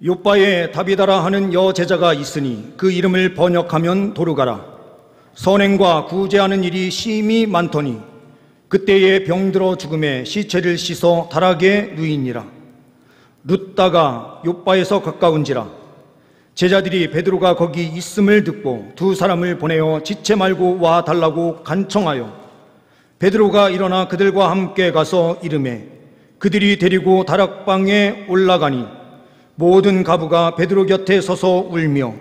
욥바에 다비다라 하는 여제자가 있으니 그 이름을 번역하면 도르가라. 선행과 구제하는 일이 심히 많더니 그때에 병들어 죽음에 시체를 씻어 다락에 누이니라. 룻다가 욥바에서 가까운지라. 제자들이 베드로가 거기 있음을 듣고 두 사람을 보내어 지체 말고 와 달라고 간청하여 베드로가 일어나 그들과 함께 가서 이르매 그들이 데리고 다락방에 올라가니 모든 가부가 베드로 곁에 서서 울며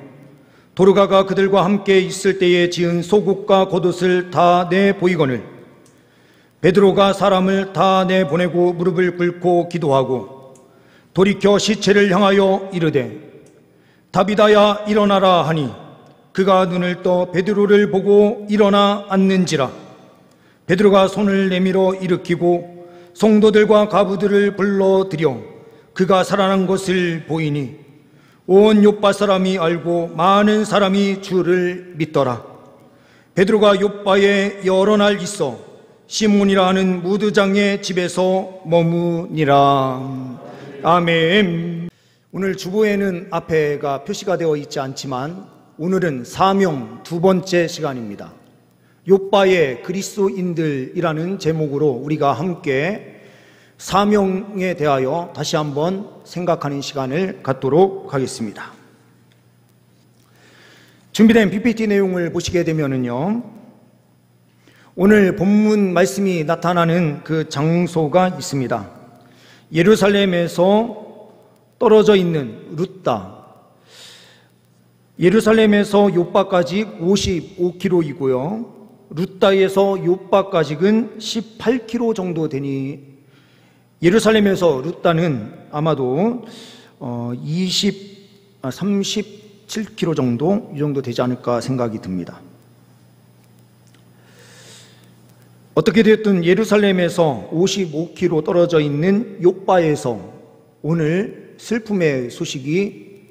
도르가가 그들과 함께 있을 때에 지은 속옷과 겉옷을 다 내보이거늘 베드로가 사람을 다 내보내고 무릎을 꿇고 기도하고 돌이켜 시체를 향하여 이르되 다비다야 일어나라 하니 그가 눈을 떠 베드로를 보고 일어나 앉는지라. 베드로가 손을 내밀어 일으키고 성도들과 가부들을 불러들여 그가 살아난 것을 보이니 온 욥바 사람이 알고 많은 사람이 주를 믿더라. 베드로가 욥바에 여러 날 있어 시몬이라 하는 무드장의 집에서 머무니라. 아멘. 오늘 주보에는 앞에가 표시가 되어 있지 않지만 오늘은 사명 두 번째 시간입니다. 욥바의 그리스도인들이라는 제목으로 우리가 함께 사명에 대하여 다시 한번 생각하는 시간을 갖도록 하겠습니다. 준비된 PPT 내용을 보시게 되면은요, 오늘 본문 말씀이 나타나는 그 장소가 있습니다. 예루살렘에서 떨어져 있는 룻다. 예루살렘에서 욥바까지 55km이고요. 룻다에서 욥바까지는 18km 정도 되니 예루살렘에서 룻다는 아마도 37km 정도, 이 정도 되지 않을까 생각이 듭니다. 어떻게 됐든 예루살렘에서 55km 떨어져 있는 욥바에서 오늘 슬픔의 소식이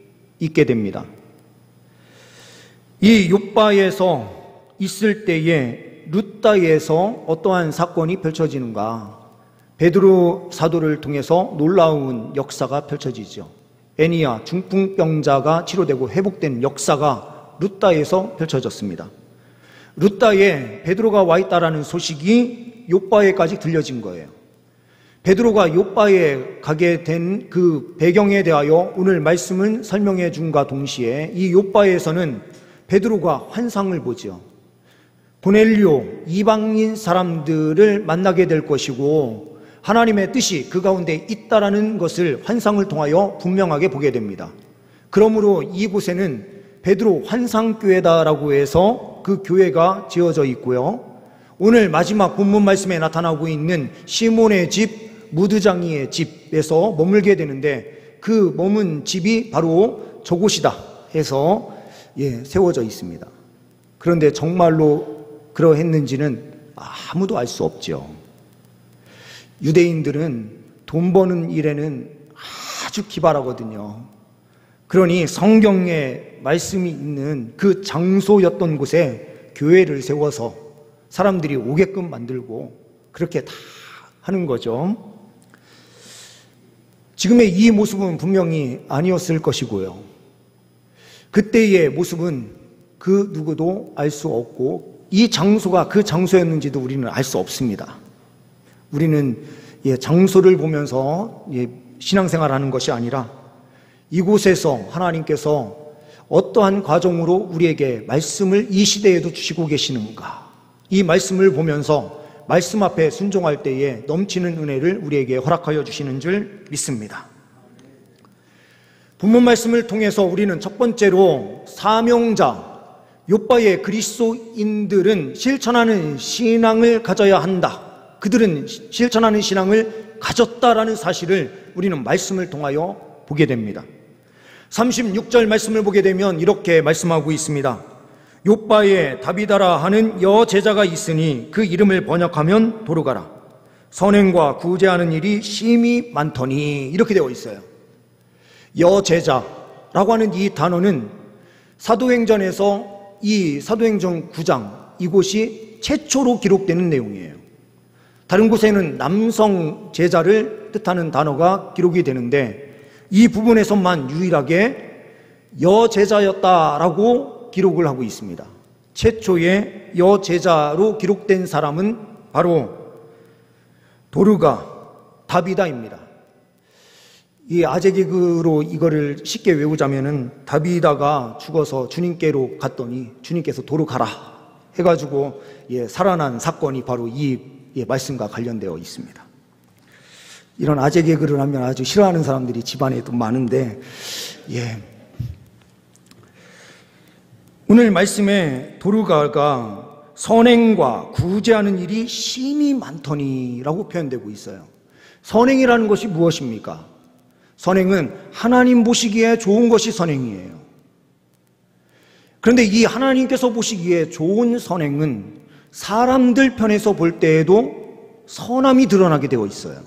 있게 됩니다. 이 욥바에서 있을 때에 룻다에서 어떠한 사건이 펼쳐지는가? 베드로 사도를 통해서 놀라운 역사가 펼쳐지죠. 애니야 중풍병자가 치료되고 회복된 역사가 룻다에서 펼쳐졌습니다. 룻다에 베드로가 와 있다라는 소식이 욥바에까지 들려진 거예요. 베드로가 욥바에 가게 된 그 배경에 대하여 오늘 말씀은 설명해 준과 동시에 이 욥바에서는 베드로가 환상을 보죠. 고넬료 이방인 사람들을 만나게 될 것이고 하나님의 뜻이 그 가운데 있다라는 것을 환상을 통하여 분명하게 보게 됩니다. 그러므로 이곳에는 베드로 환상교회다라고 해서 그 교회가 지어져 있고요. 오늘 마지막 본문 말씀에 나타나고 있는 시몬의 집, 무드장이의 집에서 머물게 되는데 그 머문 집이 바로 저곳이다 해서 세워져 있습니다. 그런데 정말로 그러했는지는 아무도 알 수 없죠. 유대인들은 돈 버는 일에는 아주 기발하거든요. 그러니 성경에 말씀이 있는 그 장소였던 곳에 교회를 세워서 사람들이 오게끔 만들고 그렇게 다 하는 거죠. 지금의 이 모습은 분명히 아니었을 것이고요. 그때의 모습은 그 누구도 알 수 없고 이 장소가 그 장소였는지도 우리는 알 수 없습니다. 우리는 장소를 보면서 신앙생활하는 것이 아니라 이곳에서 하나님께서 어떠한 과정으로 우리에게 말씀을 이 시대에도 주시고 계시는가, 이 말씀을 보면서 말씀 앞에 순종할 때에 넘치는 은혜를 우리에게 허락하여 주시는 줄 믿습니다. 본문 말씀을 통해서 우리는 첫 번째로 사명자 욥바의 그리스도인들은 실천하는 신앙을 가져야 한다, 그들은 실천하는 신앙을 가졌다라는 사실을 우리는 말씀을 통하여 보게 됩니다. 36절 말씀을 보게 되면 이렇게 말씀하고 있습니다. 욥바에 다비다라 하는 여제자가 있으니 그 이름을 번역하면 도르가라. 선행과 구제하는 일이 심히 많더니, 이렇게 되어 있어요. 여제자라고 하는 이 단어는 사도행전에서 이 사도행전 9장 이곳이 최초로 기록되는 내용이에요. 다른 곳에는 남성 제자를 뜻하는 단어가 기록이 되는데 이 부분에서만 유일하게 여제자였다라고 기록을 하고 있습니다. 최초의 여제자로 기록된 사람은 바로 도르가 다비다입니다. 이 아재 개그로 이거를 쉽게 외우자면은, 다비다가 죽어서 주님께로 갔더니 주님께서 도로 가라 해가지고 살아난 사건이 바로 이 말씀과 관련되어 있습니다. 이런 아재 개그를 하면 아주 싫어하는 사람들이 집안에 또 많은데, 오늘 말씀에 도르가가 선행과 구제하는 일이 심히 많더니라고 표현되고 있어요. 선행이라는 것이 무엇입니까? 선행은 하나님 보시기에 좋은 것이 선행이에요. 그런데 이 하나님께서 보시기에 좋은 선행은 사람들 편에서 볼 때에도 선함이 드러나게 되어 있어요.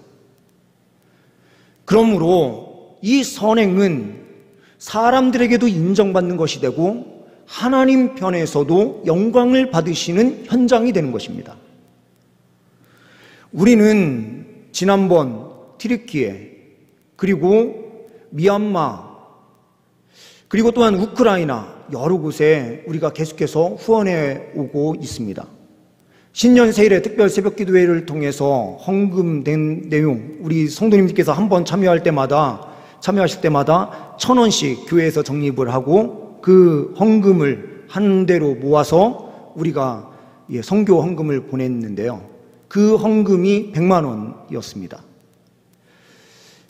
그러므로 이 선행은 사람들에게도 인정받는 것이 되고 하나님 편에서도 영광을 받으시는 현장이 되는 것입니다. 우리는 지난번 튀르키예, 그리고 미얀마, 그리고 또한 우크라이나 여러 곳에 우리가 계속해서 후원해 오고 있습니다. 신년 세일의 특별 새벽 기도회를 통해서 헌금된 내용, 우리 성도님들께서 한번 참여하실 때마다 1,000원씩 교회에서 적립을 하고 그 헌금을 한 대로 모아서 우리가 선교 헌금을 보냈는데요. 그 헌금이 100만 원이었습니다.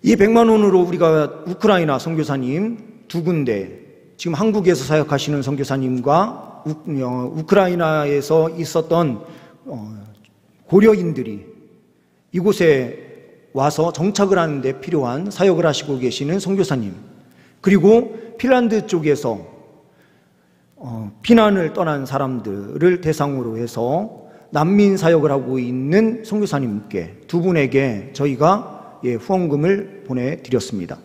이 100만 원으로 우리가 우크라이나 선교사님 2군데, 지금 한국에서 사역하시는 선교사님과 우크라이나에서 있었던 고려인들이 이곳에 와서 정착을 하는 데 필요한 사역을 하시고 계시는 선교사님, 그리고 핀란드 쪽에서 피난을 떠난 사람들을 대상으로 해서 난민 사역을 하고 있는 선교사님께 2분에게 저희가 후원금을 보내드렸습니다.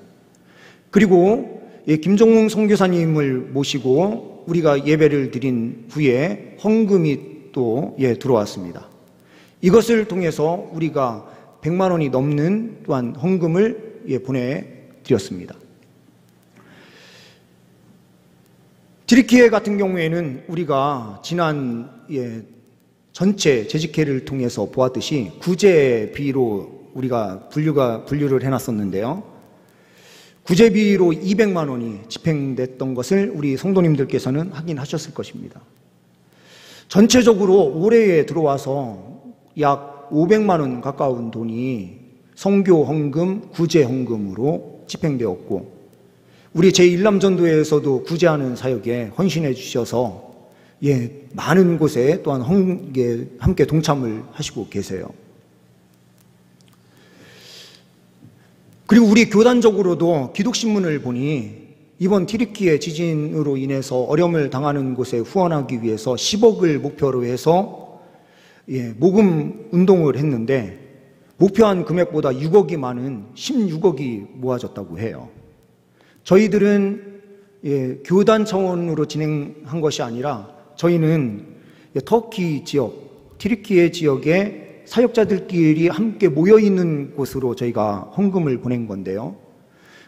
그리고 김종웅 선교사님을 모시고 우리가 예배를 드린 후에 헌금이 또 들어왔습니다. 이것을 통해서 우리가 100만 원이 넘는 또한 헌금을 보내드렸습니다. 튀르키예 같은 경우에는 우리가 지난 전체 재직회를 통해서 보았듯이 구제비로 우리가 분류를 해놨었는데요. 구제비로 200만 원이 집행됐던 것을 우리 성도님들께서는 확인하셨을 것입니다. 전체적으로 올해에 들어와서 약 500만 원 가까운 돈이 선교 헌금, 구제 헌금으로 집행되었고, 우리 제1남전도에서도 구제하는 사역에 헌신해 주셔서 많은 곳에 또한 함께 동참을 하시고 계세요. 그리고 우리 교단적으로도 기독신문을 보니 이번 튀르키예 지진으로 인해서 어려움을 당하는 곳에 후원하기 위해서 10억을 목표로 해서 모금 운동을 했는데, 목표한 금액보다 6억이 많은 16억이 모아졌다고 해요. 저희들은 교단 차원으로 진행한 것이 아니라 저희는 터키 지역, 튀르키예 지역에 사역자들끼리 함께 모여있는 곳으로 저희가 헌금을 보낸 건데요.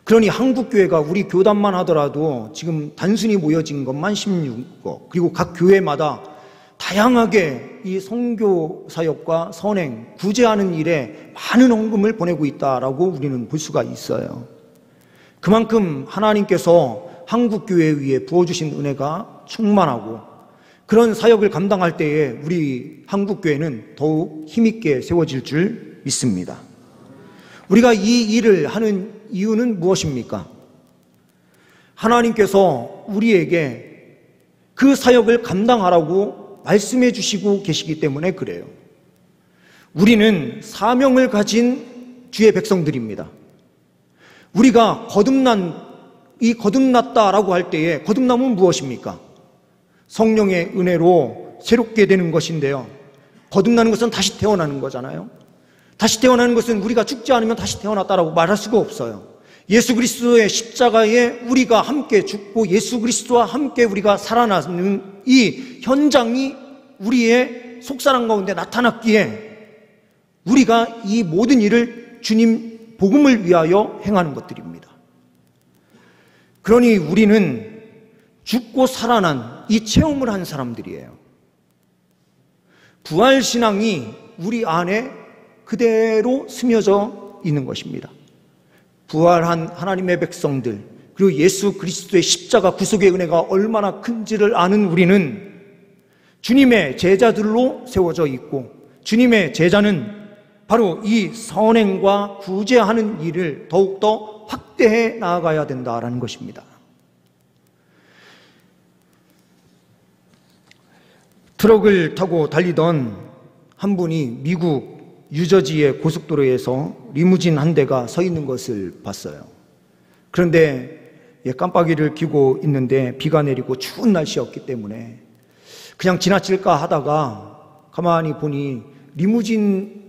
그러니 한국교회가 우리 교단만 하더라도 지금 단순히 모여진 것만 16억, 그리고 각 교회마다 다양하게 이 선교 사역과 선행, 구제하는 일에 많은 헌금을 보내고 있다라고 우리는 볼 수가 있어요. 그만큼 하나님께서 한국교회 위에 부어주신 은혜가 충만하고, 그런 사역을 감당할 때에 우리 한국교회는 더욱 힘있게 세워질 줄 믿습니다. 우리가 이 일을 하는 이유는 무엇입니까? 하나님께서 우리에게 그 사역을 감당하라고 말씀해 주시고 계시기 때문에 그래요. 우리는 사명을 가진 주의 백성들입니다. 우리가 거듭났다라고 할 때에 거듭남은 무엇입니까? 성령의 은혜로 새롭게 되는 것인데요. 거듭나는 것은 다시 태어나는 거잖아요. 다시 태어나는 것은 우리가 죽지 않으면 다시 태어났다라고 말할 수가 없어요. 예수 그리스도의 십자가에 우리가 함께 죽고 예수 그리스도와 함께 우리가 살아나는 이 현장이 우리의 속사람 가운데 나타났기에 우리가 이 모든 일을 주님 복음을 위하여 행하는 것들입니다. 그러니 우리는 죽고 살아난 이 체험을 한 사람들이에요. 부활신앙이 우리 안에 그대로 스며져 있는 것입니다. 부활한 하나님의 백성들, 그리고 예수 그리스도의 십자가 구속의 은혜가 얼마나 큰지를 아는 우리는 주님의 제자들로 세워져 있고, 주님의 제자는 바로 이 선행과 구제하는 일을 더욱더 확대해 나아가야 된다라는 것입니다. 트럭을 타고 달리던 한 분이 미국 뉴저지의 고속도로에서 리무진 한 대가 서 있는 것을 봤어요. 그런데 깜빡이를 켜고 있는데 비가 내리고 추운 날씨였기 때문에 그냥 지나칠까 하다가 가만히 보니 리무진이기는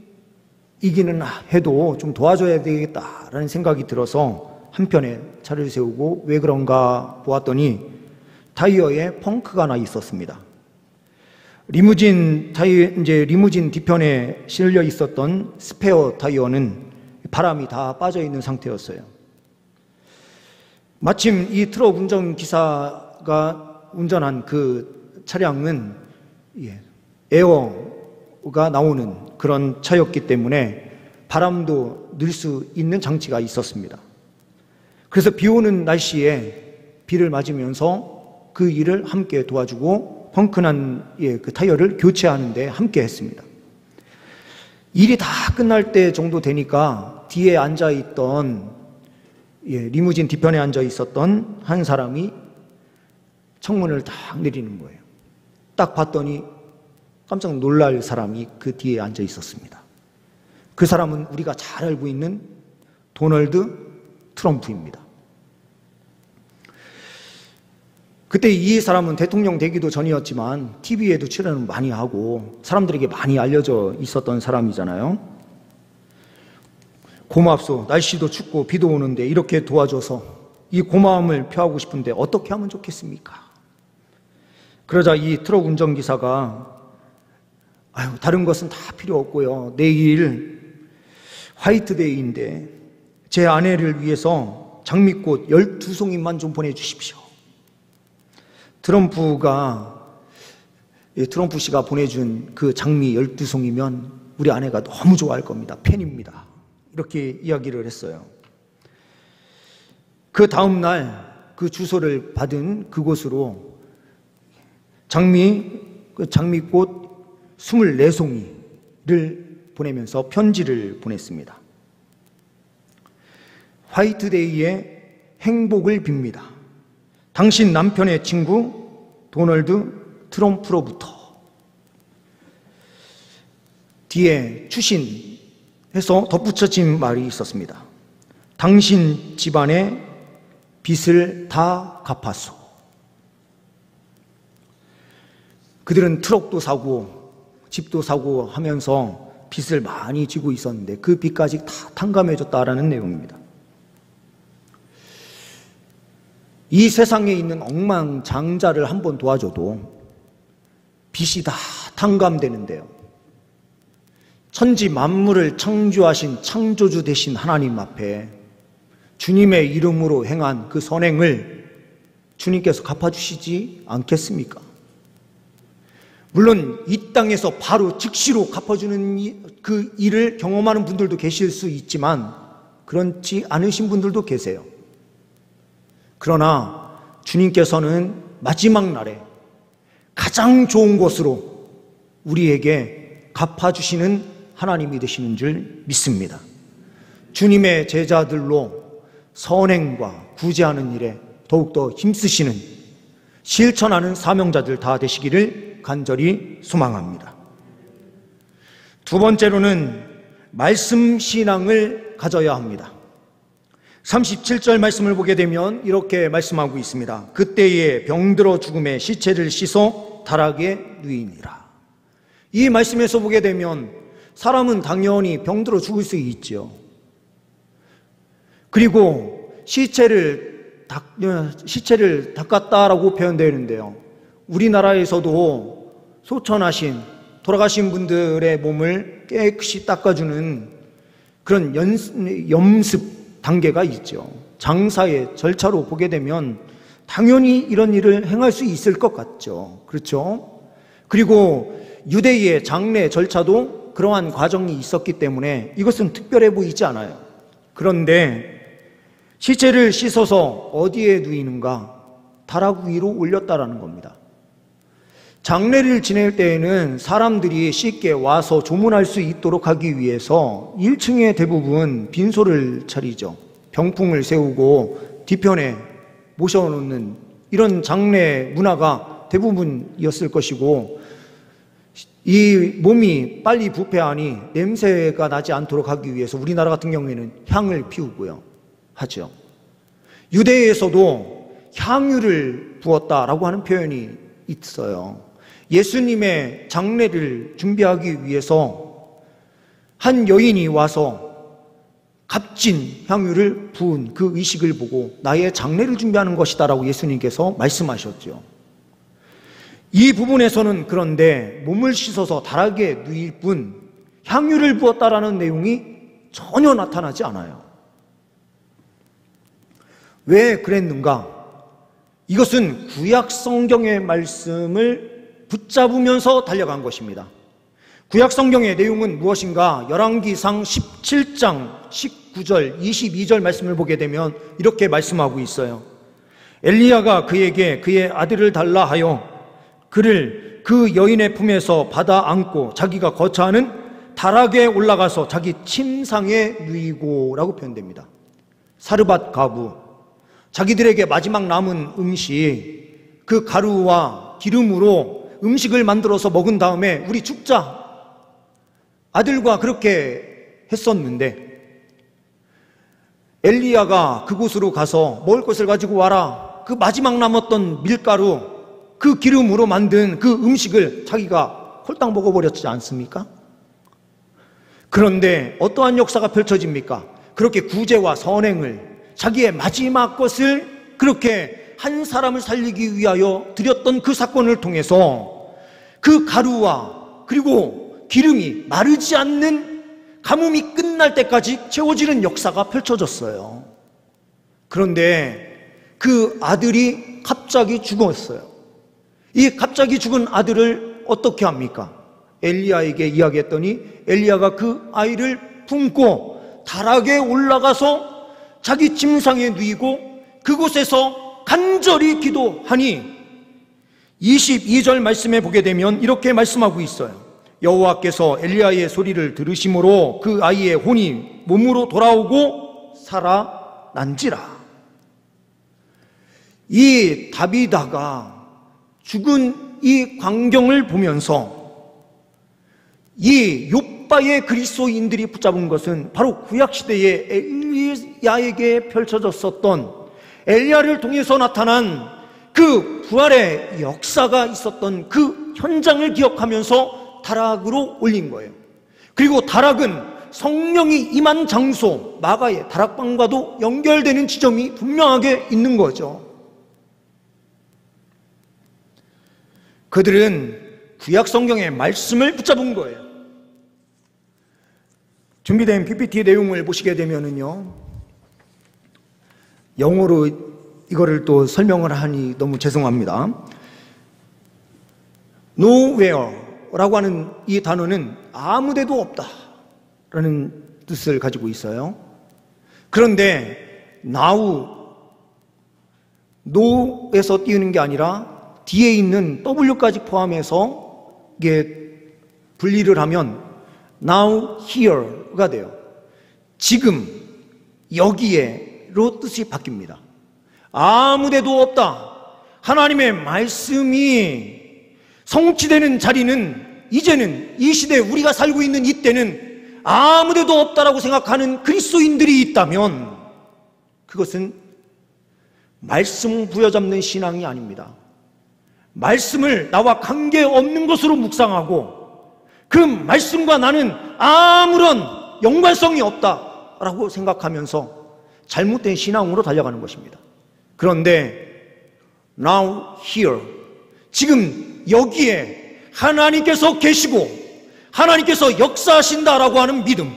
해도 좀 도와줘야 되겠다라는 생각이 들어서 한편에 차를 세우고 왜 그런가 보았더니 타이어에 펑크가 나 있었습니다. 리무진 뒤편에 실려 있었던 스페어 타이어는 바람이 다 빠져 있는 상태였어요. 마침 이 트럭 운전기사가 운전한 그 차량은 에어가 나오는 그런 차였기 때문에 바람도 넣을 수 있는 장치가 있었습니다. 그래서 비 오는 날씨에 비를 맞으면서 그 일을 함께 도와주고 펑크난 그 타이어를 교체하는데 함께 했습니다. 일이 다 끝날 때 정도 되니까 뒤에 앉아있던 리무진 뒤편에 앉아 있었던 한 사람이 창문을 딱 내리는 거예요. 딱 봤더니 깜짝 놀랄 사람이 그 뒤에 앉아 있었습니다. 그 사람은 우리가 잘 알고 있는 도널드 트럼프입니다. 그때 이 사람은 대통령 되기도 전이었지만 TV에도 출연을 많이 하고 사람들에게 많이 알려져 있었던 사람이잖아요. 고맙소. 날씨도 춥고 비도 오는데 이렇게 도와줘서 이 고마움을 표하고 싶은데 어떻게 하면 좋겠습니까? 그러자 이 트럭 운전기사가 다른 것은 다 필요 없고요. 내일 화이트데이인데 제 아내를 위해서 장미꽃 12송이만 좀 보내주십시오. 트럼프 씨가 보내준 그 장미 12송이면 우리 아내가 너무 좋아할 겁니다. 팬입니다. 이렇게 이야기를 했어요. 그 다음날 그 주소를 받은 그곳으로 장미꽃 24송이를 보내면서 편지를 보냈습니다. 화이트데이에 행복을 빕니다. 당신 남편의 친구 도널드 트럼프로부터. 뒤에 추신해서 덧붙여진 말이 있었습니다. 당신 집안의 빚을 다 갚았소. 그들은 트럭도 사고 집도 사고 하면서 빚을 많이 지고 있었는데 그 빚까지 다 탕감해줬다라는 내용입니다. 이 세상에 있는 억만장자를 한번 도와줘도 빚이 다 탕감되는데요. 천지 만물을 창조하신 창조주 되신 하나님 앞에 주님의 이름으로 행한 그 선행을 주님께서 갚아주시지 않겠습니까? 물론 이 땅에서 바로 즉시로 갚아주는 그 일을 경험하는 분들도 계실 수 있지만 그렇지 않으신 분들도 계세요. 그러나 주님께서는 마지막 날에 가장 좋은 것으로 우리에게 갚아주시는 하나님이 되시는 줄 믿습니다. 주님의 제자들로 선행과 구제하는 일에 더욱더 힘쓰시는 실천하는 사명자들 다 되시기를 간절히 소망합니다. 두 번째로는 말씀 신앙을 가져야 합니다. 37절 말씀을 보게 되면 이렇게 말씀하고 있습니다. 그때에 병들어 죽음에 시체를 씻어 다락에 누이니라. 이 말씀에서 보게 되면 사람은 당연히 병들어 죽을 수 있죠. 그리고 시체를 닦았다라고 표현되는데요. 우리나라에서도 소천하신 돌아가신 분들의 몸을 깨끗이 닦아주는 그런 염습 단계가 있죠. 장사의 절차로 보게 되면 당연히 이런 일을 행할 수 있을 것 같죠. 그렇죠? 그리고 유대의 장례 절차도 그러한 과정이 있었기 때문에 이것은 특별해 보이지 않아요. 그런데 시체를 씻어서 어디에 누이는가? 다락 위로 올렸다라는 겁니다. 장례를 지낼 때에는 사람들이 쉽게 와서 조문할 수 있도록 하기 위해서 1층에 대부분 빈소를 차리죠. 병풍을 세우고 뒤편에 모셔놓는 이런 장례 문화가 대부분이었을 것이고, 이 몸이 빨리 부패하니 냄새가 나지 않도록 하기 위해서 우리나라 같은 경우에는 향을 피우고요 하죠. 유대에서도 향유를 부었다라고 하는 표현이 있어요. 예수님의 장례를 준비하기 위해서 한 여인이 와서 값진 향유를 부은 그 의식을 보고 나의 장례를 준비하는 것이다라고 예수님께서 말씀하셨죠. 이 부분에서는 그런데 몸을 씻어서 다락에 누일 뿐 향유를 부었다라는 내용이 전혀 나타나지 않아요. 왜 그랬는가? 이것은 구약 성경의 말씀을 붙잡으면서 달려간 것입니다. 구약 성경의 내용은 무엇인가? 열왕기상 17장 19절 22절 말씀을 보게 되면 이렇게 말씀하고 있어요. 엘리야가 그에게 그의 아들을 달라 하여 그를 그 여인의 품에서 받아 안고 자기가 거처하는 다락에 올라가서 자기 침상에 누이고 라고 표현됩니다. 사르밧 가부, 자기들에게 마지막 남은 음식, 그 가루와 기름으로 음식을 만들어서 먹은 다음에 우리 죽자, 아들과 그렇게 했었는데 엘리야가 그곳으로 가서 먹을 것을 가지고 와라, 그 마지막 남았던 밀가루, 그 기름으로 만든 그 음식을 자기가 홀딱 먹어버렸지 않습니까? 그런데 어떠한 역사가 펼쳐집니까? 그렇게 구제와 선행을, 자기의 마지막 것을 그렇게 한 사람을 살리기 위하여 드렸던 그 사건을 통해서 그 가루와 그리고 기름이 마르지 않는 가뭄이 끝날 때까지 채워지는 역사가 펼쳐졌어요. 그런데 그 아들이 갑자기 죽었어요. 이 갑자기 죽은 아들을 어떻게 합니까? 엘리야에게 이야기했더니 엘리야가 그 아이를 품고 다락에 올라가서 자기 침상에 누이고 그곳에서 간절히 기도하니 22절 말씀에 보게 되면 이렇게 말씀하고 있어요. 여호와께서 엘리야의 소리를 들으심으로 그 아이의 혼이 몸으로 돌아오고 살아난지라. 이 다비다가 죽은 이 광경을 보면서 이 욥바의 그리스도인들이 붙잡은 것은 바로 구약시대의 엘리야에게 펼쳐졌었던, 엘리야를 통해서 나타난 그 부활의 역사가 있었던 그 현장을 기억하면서 다락으로 올린 거예요. 그리고 다락은 성령이 임한 장소, 마가의 다락방과도 연결되는 지점이 분명하게 있는 거죠. 그들은 구약 성경의 말씀을 붙잡은 거예요. 준비된 PPT 내용을 보시게 되면은요, 영어로 이거를 또 설명을 하니 너무 죄송합니다. Nowhere라고 하는 이 단어는 아무데도 없다라는 뜻을 가지고 있어요. 그런데 now에서 띄우는 게 아니라 뒤에 있는 W까지 포함해서 이게 분리를 하면 now here가 돼요. 지금 여기에로 뜻이 바뀝니다. 아무데도 없다. 하나님의 말씀이 성취되는 자리는 이제는 이 시대에 우리가 살고 있는 이때는 아무데도 없다라고 생각하는 그리스도인들이 있다면 그것은 말씀 부여잡는 신앙이 아닙니다. 말씀을 나와 관계없는 것으로 묵상하고 그 말씀과 나는 아무런 연관성이 없다라고 생각하면서 잘못된 신앙으로 달려가는 것입니다. 그런데 now here, 지금 여기에 하나님께서 계시고 하나님께서 역사하신다라고 하는 믿음,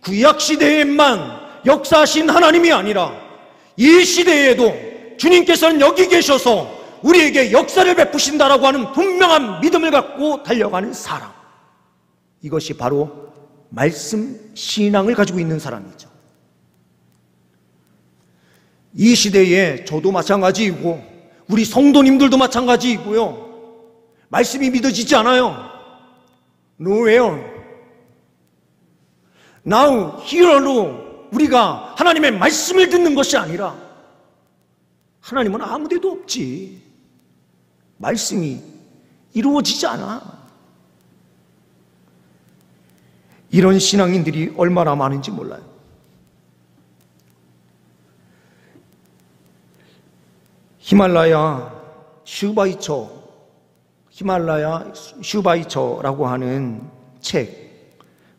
구약시대에만 역사하신 하나님이 아니라 이 시대에도 주님께서는 여기 계셔서 우리에게 역사를 베푸신다라고 하는 분명한 믿음을 갖고 달려가는 사람, 이것이 바로 말씀 신앙을 가지고 있는 사람이죠. 이 시대에 저도 마찬가지이고 우리 성도님들도 마찬가지이고요, 말씀이 믿어지지 않아요. Nowhere. Now, here로 우리가 하나님의 말씀을 듣는 것이 아니라, 하나님은 아무 데도 없지. 말씀이 이루어지지 않아. 이런 신앙인들이 얼마나 많은지 몰라요. 히말라야 슈바이처라고 하는 책,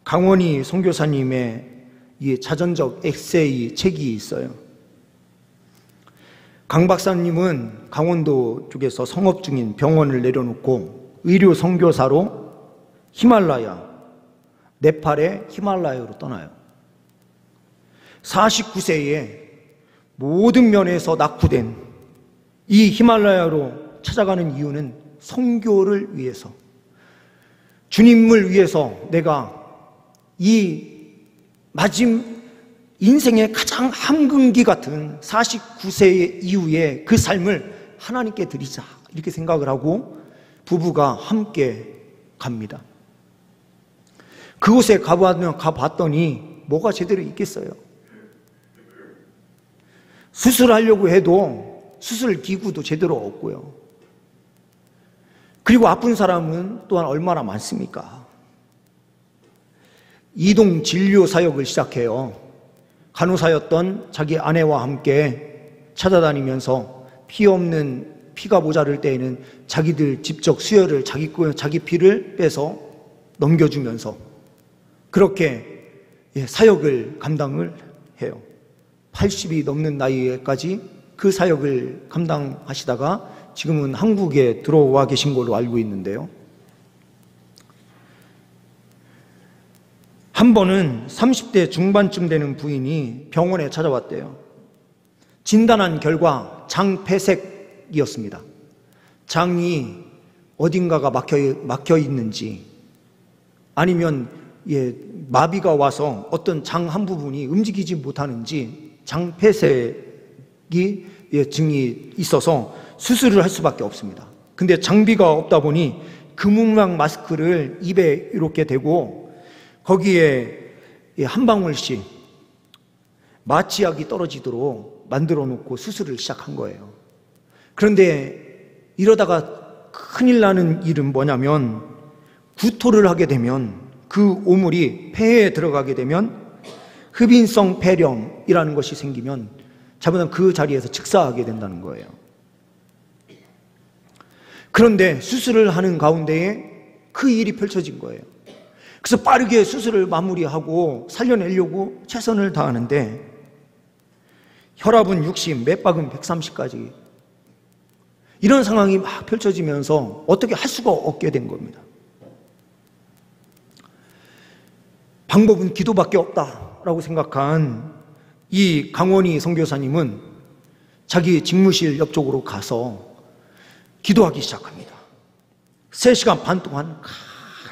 강원희 선교사님의 이 자전적 에세이 책이 있어요. 강 박사님은 강원도 쪽에서 성업 중인 병원을 내려놓고 의료 선교사로 네팔의 히말라야로 떠나요. 49세에 모든 면에서 낙후된 이 히말라야로 찾아가는 이유는 선교를 위해서, 주님을 위해서 내가 이 인생의 가장 함금기 같은 49세 이후에 그 삶을 하나님께 드리자, 이렇게 생각을 하고 부부가 함께 갑니다. 그곳에 가봤더니 뭐가 제대로 있겠어요? 수술하려고 해도 수술 기구도 제대로 없고요. 그리고 아픈 사람은 또한 얼마나 많습니까? 이동 진료 사역을 시작해요. 간호사였던 자기 아내와 함께 찾아다니면서 피 없는, 피가 모자랄 때에는 자기들 직접 수혈을 자기 피를 빼서 넘겨주면서 그렇게 사역을 감당을 해요. 80이 넘는 나이에까지 그 사역을 감당하시다가 지금은 한국에 들어와 계신 걸로 알고 있는데요. 한 번은 30대 중반쯤 되는 부인이 병원에 찾아왔대요. 진단한 결과 장폐색이었습니다. 장이 어딘가가 막혀 있는지, 아니면 마비가 와서 어떤 장 한 부분이 움직이지 못하는지 장폐색이 증이 있어서 수술을 할 수밖에 없습니다. 근데 장비가 없다 보니 금융망 마스크를 입에 이렇게 대고 거기에 한 방울씩 마취약이 떨어지도록 만들어 놓고 수술을 시작한 거예요. 그런데 이러다가 큰일 나는 일은 뭐냐면, 구토를 하게 되면 그 오물이 폐에 들어가게 되면 흡인성 폐렴이라는 것이 생기면 잘못하면 그 자리에서 즉사하게 된다는 거예요. 그런데 수술을 하는 가운데에 그 일이 펼쳐진 거예요. 그래서 빠르게 수술을 마무리하고 살려내려고 최선을 다하는데 혈압은 60, 맥박은 130까지, 이런 상황이 막 펼쳐지면서 어떻게 할 수가 없게 된 겁니다. 방법은 기도밖에 없다라고 생각한 이 강원희 선교사님은 자기 직무실 옆쪽으로 가서 기도하기 시작합니다. 3시간 반 동안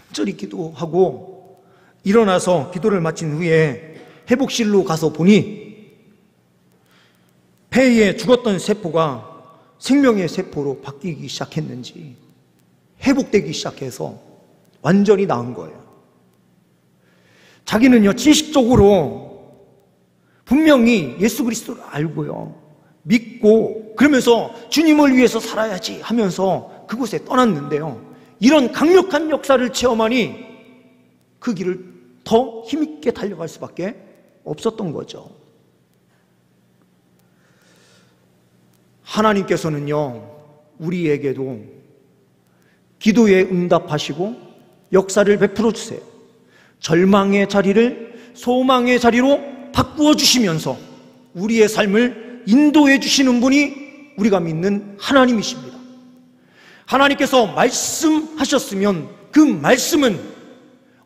간절히 기도하고 일어나서 기도를 마친 후에 회복실로 가서 보니 폐에 죽었던 세포가 생명의 세포로 바뀌기 시작했는지 회복되기 시작해서 완전히 나은 거예요. 자기는요, 지식적으로 분명히 예수 그리스도를 알고요, 믿고 그러면서 주님을 위해서 살아야지 하면서 그곳에 떠났는데요, 이런 강력한 역사를 체험하니 그 길을 더 힘있게 달려갈 수밖에 없었던 거죠. 하나님께서는요, 우리에게도 기도에 응답하시고 역사를 베풀어 주세요. 절망의 자리를 소망의 자리로 바꾸어 주시면서 우리의 삶을 인도해 주시는 분이 우리가 믿는 하나님이십니다. 하나님께서 말씀하셨으면 그 말씀은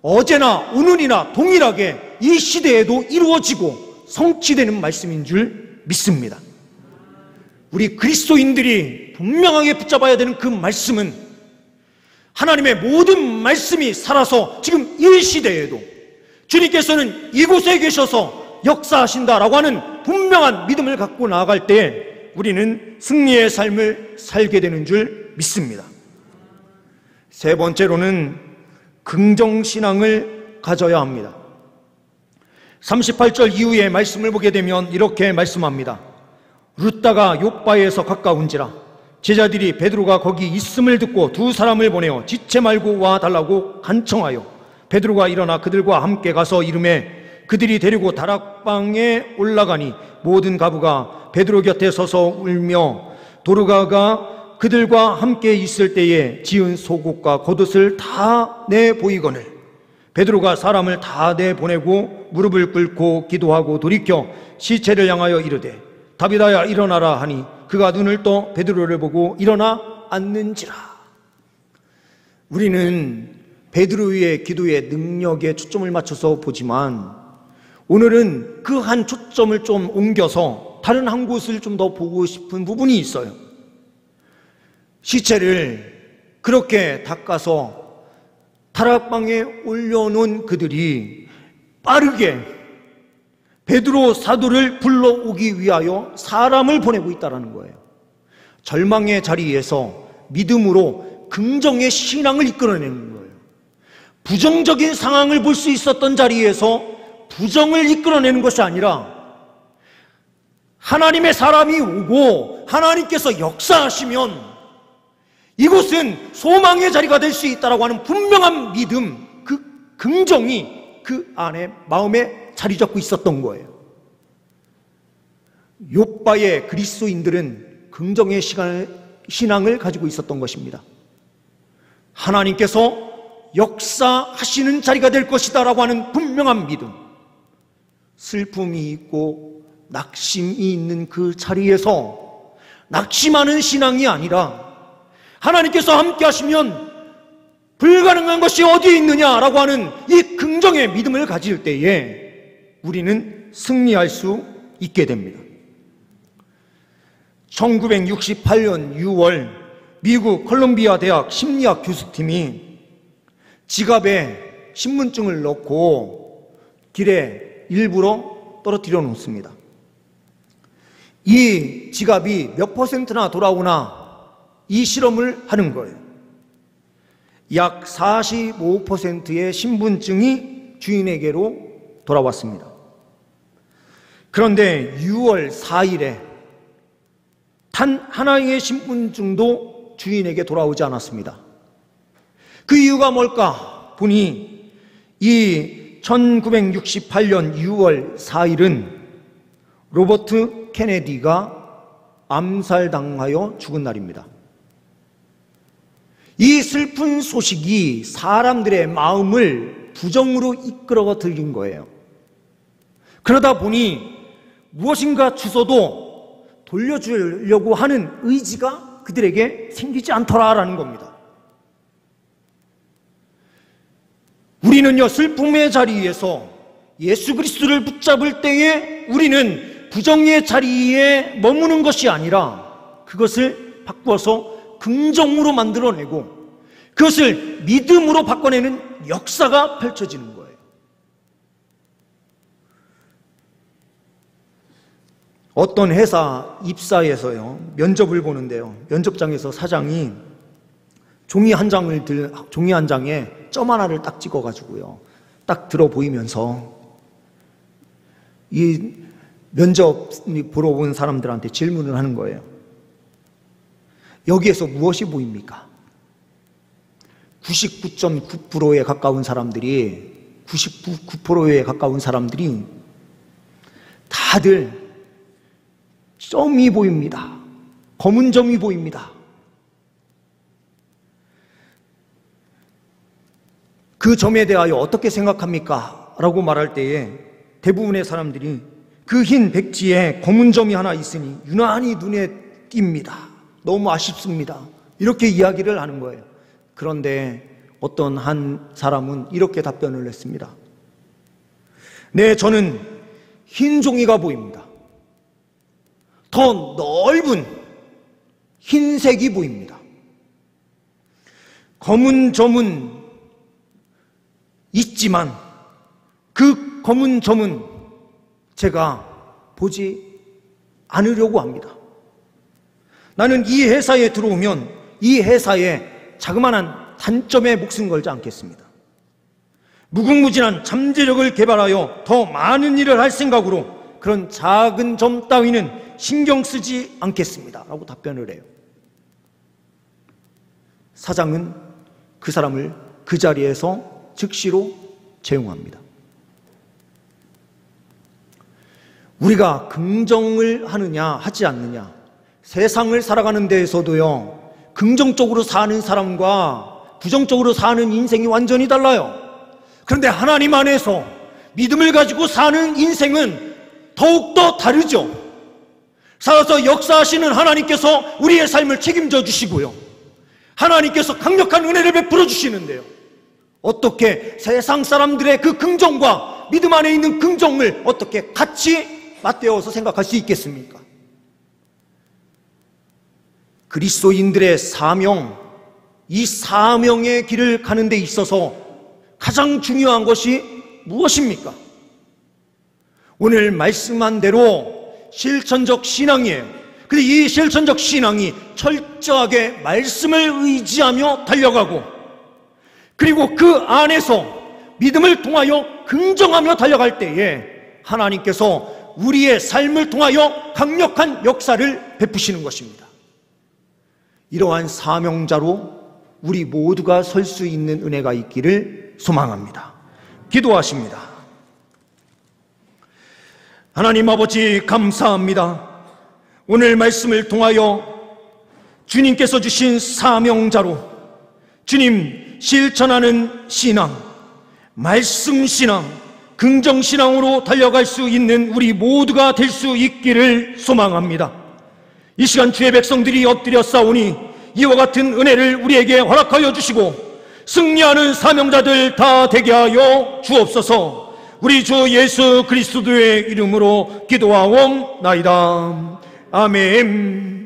어제나 오늘이나 동일하게 이 시대에도 이루어지고 성취되는 말씀인 줄 믿습니다. 우리 그리스도인들이 분명하게 붙잡아야 되는 그 말씀은 하나님의 모든 말씀이 살아서 지금 이 시대에도 주님께서는 이곳에 계셔서 역사하신다라고 하는 분명한 믿음을 갖고 나아갈 때 우리는 승리의 삶을 살게 되는 줄 믿습니다. 세 번째로는 긍정신앙을 가져야 합니다. 38절 이후의 말씀을 보게 되면 이렇게 말씀합니다. 룻다가 욥바에서 가까운지라 제자들이 베드로가 거기 있음을 듣고 두 사람을 보내어 지체 말고 와 달라고 간청하여 베드로가 일어나 그들과 함께 가서 이르매 그들이 데리고 다락방에 올라가니 모든 가부가 베드로 곁에 서서 울며 도르가가 그들과 함께 있을 때에 지은 속옷과 겉옷을 다 내보이거늘 베드로가 사람을 다 내보내고 무릎을 꿇고 기도하고 돌이켜 시체를 향하여 이르되 다비다야 일어나라 하니 그가 눈을 떠 베드로를 보고 일어나 앉는지라. 우리는 베드로의 기도의 능력에 초점을 맞춰서 보지만 오늘은 그 한 초점을 좀 옮겨서 다른 한 곳을 좀 더 보고 싶은 부분이 있어요. 시체를 그렇게 닦아서 다락방에 올려놓은 그들이 빠르게 베드로 사도를 불러오기 위하여 사람을 보내고 있다는 거예요. 절망의 자리에서 믿음으로 긍정의 신앙을 이끌어내는 거예요. 부정적인 상황을 볼 수 있었던 자리에서 부정을 이끌어내는 것이 아니라 하나님의 사람이 오고 하나님께서 역사하시면 이곳은 소망의 자리가 될 수 있다고 하는 분명한 믿음, 그 긍정이 그 안에 마음에 자리 잡고 있었던 거예요. 욥바의 그리스도인들은 긍정의 신앙을 가지고 있었던 것입니다. 하나님께서 역사하시는 자리가 될 것이다 라고 하는 분명한 믿음, 슬픔이 있고 낙심이 있는 그 자리에서 낙심하는 신앙이 아니라 하나님께서 함께 하시면 불가능한 것이 어디에 있느냐라고 하는 이 긍정의 믿음을 가질 때에 우리는 승리할 수 있게 됩니다. 1968년 6월 미국 콜롬비아 대학 심리학 교수팀이 지갑에 신분증을 넣고 길에 일부러 떨어뜨려 놓습니다. 이 지갑이 몇 %나 돌아오나 이 실험을 하는 거예요. 약 45%의 신분증이 주인에게로 돌아왔습니다. 그런데 6월 4일에 단 하나의 신분증도 주인에게 돌아오지 않았습니다. 그 이유가 뭘까 보니 이 1968년 6월 4일은 로버트 케네디가 암살당하여 죽은 날입니다. 이 슬픈 소식이 사람들의 마음을 부정으로 이끌어 들인 거예요. 그러다 보니 무엇인가 주소도 돌려주려고 하는 의지가 그들에게 생기지 않더라라는 겁니다. 우리는요, 슬픔의 자리에서 예수 그리스도를 붙잡을 때에 우리는 부정의 자리에 머무는 것이 아니라 그것을 바꾸어서 긍정으로 만들어내고 그것을 믿음으로 바꿔내는 역사가 펼쳐지는 거예요. 어떤 회사 입사에서요, 면접을 보는데요, 면접장에서 사장이 종이 한 장에 점 하나를 딱 찍어가지고요, 딱 들어 보이면서 이 면접 보러 온 사람들한테 질문을 하는 거예요. 여기에서 무엇이 보입니까? 99.9%에 가까운 사람들이, 99%에 가까운 사람들이 다들 점이 보입니다. 검은 점이 보입니다. 그 점에 대하여 어떻게 생각합니까? 라고 말할 때에 대부분의 사람들이 그 흰 백지에 검은 점이 하나 있으니 유난히 눈에 띕니다. 너무 아쉽습니다. 이렇게 이야기를 하는 거예요. 그런데 어떤 한 사람은 이렇게 답변을 했습니다. 네, 저는 흰 종이가 보입니다. 더 넓은 흰색이 보입니다. 검은 점은 있지만 그 검은 점은 제가 보지 않으려고 합니다. 나는 이 회사에 들어오면 이 회사에 자그마한 단점에 목숨 걸지 않겠습니다. 무궁무진한 잠재력을 개발하여 더 많은 일을 할 생각으로 그런 작은 점 따위는 신경 쓰지 않겠습니다 라고 답변을 해요. 사장은 그 사람을 그 자리에서 즉시로 채용합니다. 우리가 긍정을 하느냐 하지 않느냐, 세상을 살아가는 데에서도요, 긍정적으로 사는 사람과 부정적으로 사는 인생이 완전히 달라요. 그런데 하나님 안에서 믿음을 가지고 사는 인생은 더욱더 다르죠. 살아서 역사하시는 하나님께서 우리의 삶을 책임져 주시고요, 하나님께서 강력한 은혜를 베풀어 주시는데요, 어떻게 세상 사람들의 그 긍정과 믿음 안에 있는 긍정을 어떻게 같이 맞대어서 생각할 수 있겠습니까? 그리스도인들의 사명, 이 사명의 길을 가는 데 있어서 가장 중요한 것이 무엇입니까? 오늘 말씀한 대로 실천적 신앙이에요. 근데 이 실천적 신앙이 철저하게 말씀을 의지하며 달려가고, 그리고 그 안에서 믿음을 통하여 긍정하며 달려갈 때에 하나님께서 우리의 삶을 통하여 강력한 역사를 베푸시는 것입니다. 이러한 사명자로 우리 모두가 설 수 있는 은혜가 있기를 소망합니다. 기도하십니다. 하나님 아버지, 감사합니다. 오늘 말씀을 통하여 주님께서 주신 사명자로 주님 실천하는 신앙, 말씀 신앙, 긍정 신앙으로 달려갈 수 있는 우리 모두가 될 수 있기를 소망합니다. 이 시간 주의 백성들이 엎드려 싸우니 이와 같은 은혜를 우리에게 허락하여 주시고 승리하는 사명자들 다 되게 하여 주옵소서. 우리 주 예수 그리스도의 이름으로 기도하옵나이다. 아멘.